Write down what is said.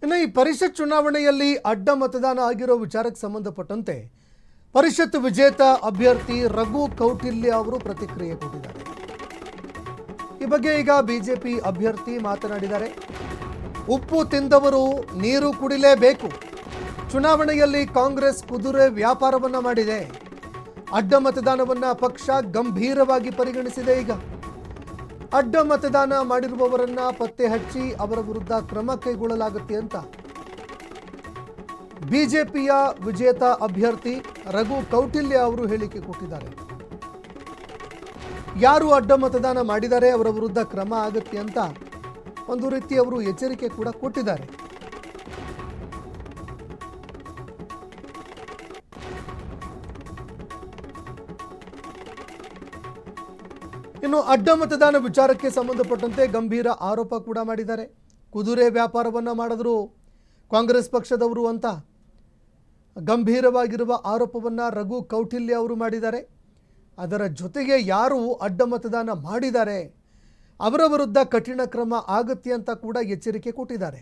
ಇನ್ನು ಈ ಪರಿಷತ್ ಚುನಾವಣೆಯಲ್ಲಿ ಅಡ್ಡ ಮತದಾನ ಆಗಿರೋ ವಿಚಾರಕ್ಕೆ ಸಂಬಂಧಪಟ್ಟಂತೆ ಪರಿಷತ್ ವಿಜೇತ ಅಭ್ಯರ್ಥಿ ರಘು ಕೌಟಿಲ್ಯ ಅವರು ಪ್ರತಿಕ್ರಿಯೆ ಕೊಟ್ಟಿದ್ದಾರೆ. ಈ ಬಗ್ಗೆ ಈಗ ಬಿಜೆಪಿ ಅಭ್ಯರ್ಥಿ ಮಾತನಾಡಿದ್ದಾರೆ. ಉಪ್ಪು ತಿಂದವರು ನೀರು ಕುಡಿಲೇಬೇಕು. ಚುನಾವಣೆಯಲ್ಲಿ ಕಾಂಗ್ರೆಸ್ ಕುದುರೆ ವ್ಯಾಪಾರವನ್ನ ಮಾಡಿದೆ. ಅಡ್ಡ ಮತದಾನವನ್ನ ಪಕ್ಷ ಗಂಭೀರವಾಗಿ ಪರಿಗಣಿಸಿದೆ. ಈಗ ಅಡ್ಡ ಮತದಾನ ಮಾಡಿರುವವರನ್ನ ಪತ್ತೆ ಹಚ್ಚಿ ಅವರ ವಿರುದ್ಧ ಕ್ರಮ ಕೈಗೊಳ್ಳಲಾಗುತ್ತೆ ಅಂತ ಬಿಜೆಪಿಯ ವಿಜೇತ ಅಭ್ಯರ್ಥಿ ರಘು ಕೌಟಿಲ್ಯ ಅವರು ಹೇಳಿಕೆ ಕೊಟ್ಟಿದ್ದಾರೆ. ಯಾರು ಅಡ್ಡ ಮತದಾನ ಮಾಡಿದ್ದಾರೆ ಅವರ ವಿರುದ್ಧ ಕ್ರಮ ಆಗುತ್ತೆ ಅಂತ ಒಂದು ರೀತಿ ಅವರು ಎಚ್ಚರಿಕೆ ಕೂಡ ಕೊಟ್ಟಿದ್ದಾರೆ. ಇನ್ನು ಅಡ್ಡ ಮತದಾನ ವಿಚಾರಕ್ಕೆ ಸಂಬಂಧಪಟ್ಟಂತೆ ಗಂಭೀರ ಆರೋಪ ಕೂಡ ಮಾಡಿದ್ದಾರೆ. ಕುದುರೆ ವ್ಯಾಪಾರವನ್ನ ಮಾಡಿದ್ರು ಕಾಂಗ್ರೆಸ್ ಪಕ್ಷದವರು ಅಂತ ಗಂಭೀರವಾಗಿರುವ ಆರೋಪವನ್ನ ರಘು ಕೌಟಿಲ್ಯ ಅವರು ಮಾಡಿದ್ದಾರೆ. ಅದರ ಜೊತೆಗೆ ಯಾರು ಅಡ್ಡ ಮತದಾನ ಮಾಡಿದ್ದಾರೆ ಅವರ ವಿರುದ್ಧ ಕಠಿಣ ಕ್ರಮ ಆಗುತ್ತೆ ಅಂತ ಕೂಡ ಎಚ್ಚರಿಕೆ ಕೊಟ್ಟಿದ್ದಾರೆ.